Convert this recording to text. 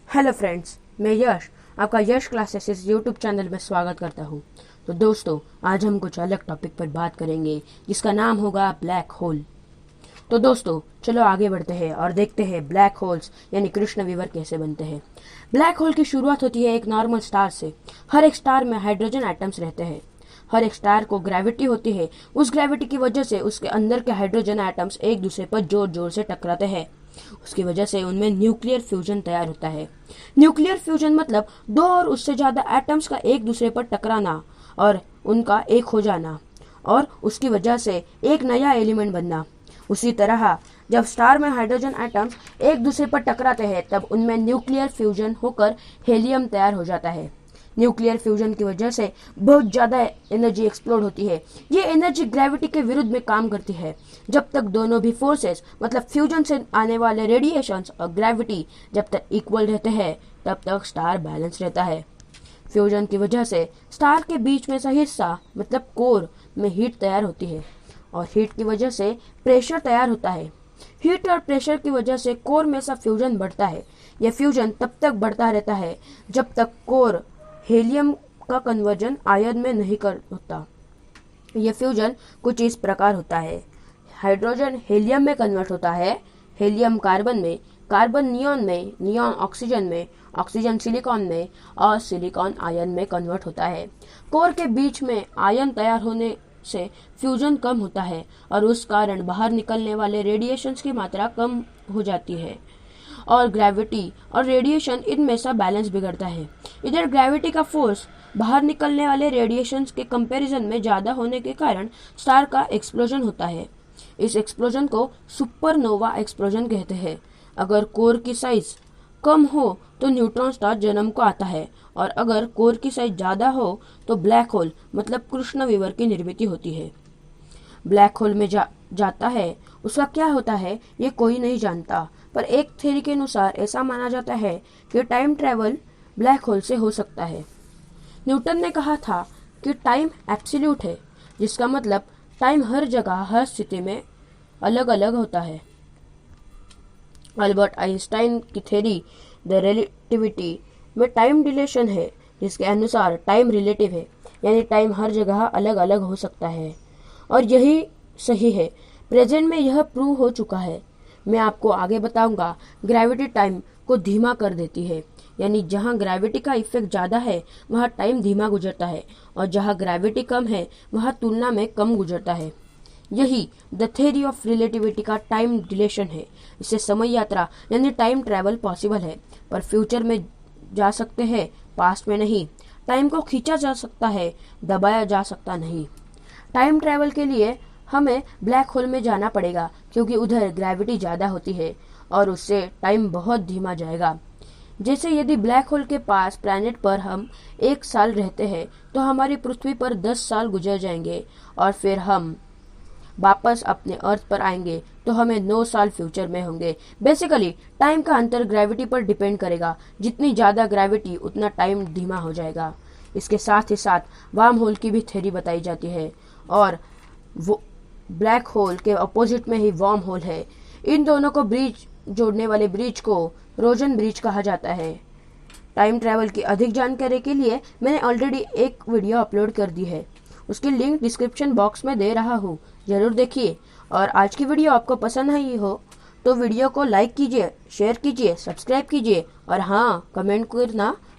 Hello friends, मैं यश आपका यश classes इस यूट्यूब चैनल में स्वागत करता हूँ। तो दोस्तों, आज हम कुछ अलग टॉपिक पर बात करेंगे जिसका नाम होगा ब्लैक होल। तो दोस्तों, चलो आगे बढ़ते हैं और देखते हैं ब्लैक होल्स यानी कृष्ण विवर कैसे बनते हैं। ब्लैक होल की शुरुआत होती है एक नॉर्मल स्टार से। हर एक स्टार में हाइड्रोजन एटम्स रहते हैं। हर एक स्टार को ग्रेविटी होती है। उस ग्रेविटी की वजह से उसके अंदर के हाइड्रोजन एटम्स एक दूसरे पर जोर जोर से टकराते हैं। उसकी वजह से उनमें न्यूक्लियर फ्यूजन तैयार होता है। न्यूक्लियर फ्यूजन मतलब दो और उससे ज्यादा एटम्स का एक दूसरे पर टकराना और उनका एक हो जाना और उसकी वजह से एक नया एलिमेंट बनना। उसी तरह जब स्टार में हाइड्रोजन एटम्स एक दूसरे पर टकराते हैं तब उनमें न्यूक्लियर फ्यूजन होकर हेलियम तैयार हो जाता है। न्यूक्लियर फ्यूजन की वजह से बहुत ज्यादा एनर्जी एक्सप्लोड होती है। ये एनर्जी ग्रेविटी के विरुद्ध में काम करती है। जब तक दोनों भी फोर्सेस मतलब फ्यूजन से आने वाले रेडिएशंस और ग्रेविटी जब तक इक्वल रहते हैं तब तक स्टार बैलेंस रहता है। फ्यूजन की वजह से स्टार के बीच में सा हिस्सा मतलब कोर में हीट तैयार होती है और हीट की वजह से प्रेशर तैयार होता है। हीट और प्रेशर की वजह से कोर में सा फ्यूजन बढ़ता है। यह फ्यूजन तब तक बढ़ता रहता है जब तक कोर हेलियम का कन्वर्जन आयन में नहीं कर होता। यह फ्यूजन कुछ इस प्रकार होता है। हाइड्रोजन हेलियम में कन्वर्ट होता है, हेलियम कार्बन में, कार्बन नियॉन में, नियॉन ऑक्सीजन में, ऑक्सीजन सिलिकॉन में और सिलिकॉन आयन में कन्वर्ट होता है। कोर के बीच में आयन तैयार होने से फ्यूजन कम होता है और उस कारण बाहर निकलने वाले रेडिएशंस की मात्रा कम हो जाती है और ग्रेविटी और रेडिएशन इनमें सा बैलेंस बिगड़ता है। इधर ग्रेविटी का फोर्स बाहर निकलने वाले रेडिएशंस के कंपैरिजन में ज्यादा होने के कारण स्टार का एक्सप्लोजन होता है। इस एक्सप्लोजन को सुपरनोवा एक्सप्लोजन कहते हैं। अगर कोर की साइज कम हो तो न्यूट्रॉन स्टार जन्म को आता है और अगर कोर की साइज ज्यादा हो तो ब्लैक होल मतलब कृष्ण विवर की निर्मित होती है। ब्लैक होल में जाता है उसका क्या होता है ये कोई नहीं जानता, पर एक थ्योरी के अनुसार ऐसा माना जाता है कि टाइम ट्रैवल ब्लैक होल से हो सकता है। न्यूटन ने कहा था कि टाइम एब्सोल्यूट है, जिसका मतलब टाइम हर जगह हर स्थिति में अलग अलग होता है। अल्बर्ट आइंस्टाइन की थ्योरी द रिलेटिविटी में टाइम डिलेशन है, जिसके अनुसार टाइम रिलेटिव है, यानी टाइम हर जगह अलग अलग हो सकता है और यही सही है। प्रेजेंट में यह प्रूव हो चुका है। मैं आपको आगे बताऊंगा। ग्रेविटी टाइम को धीमा कर देती है, यानी जहां ग्रेविटी का इफेक्ट ज्यादा है वहां टाइम धीमा गुजरता है और जहां ग्रेविटी कम है वहां तुलना में कम गुजरता है। यही द थ्योरी ऑफ रिलेटिविटी का टाइम डिलेशन है। इससे समय यात्रा यानी टाइम ट्रैवल पॉसिबल है, पर फ्यूचर में जा सकते हैं, पास्ट में नहीं। टाइम को खींचा जा सकता है, दबाया जा सकता नहीं। टाइम ट्रैवल के लिए हमें ब्लैक होल में जाना पड़ेगा क्योंकि उधर ग्रेविटी ज्यादा होती है और उससे टाइम बहुत धीमा जाएगा। जैसे यदि ब्लैक होल के पास प्लैनेट पर हम 1 साल रहते हैं तो हमारी पृथ्वी पर 10 साल गुजर जाएंगे और फिर हम वापस अपने अर्थ पर आएंगे तो हमें 9 साल फ्यूचर में होंगे। बेसिकली टाइम का अंतर ग्रेविटी पर डिपेंड करेगा। जितनी ज्यादा ग्रेविटी उतना टाइम धीमा हो जाएगा। इसके साथ ही साथ वार्म होल की भी थ्योरी बताई जाती है और वो ब्लैक होल के अपोजिट में ही वार्म होल है। इन दोनों को ब्रिज जोड़ने वाले ब्रिज को रोजन ब्रिज कहा जाता है। टाइम ट्रैवल की अधिक जानकारी के लिए मैंने ऑलरेडी एक वीडियो अपलोड कर दी है, उसकी लिंक डिस्क्रिप्शन बॉक्स में दे रहा हूँ, जरूर देखिए। और आज की वीडियो आपको पसंद आई हो तो वीडियो को लाइक कीजिए, शेयर कीजिए, सब्सक्राइब कीजिए और हाँ, कमेंट करना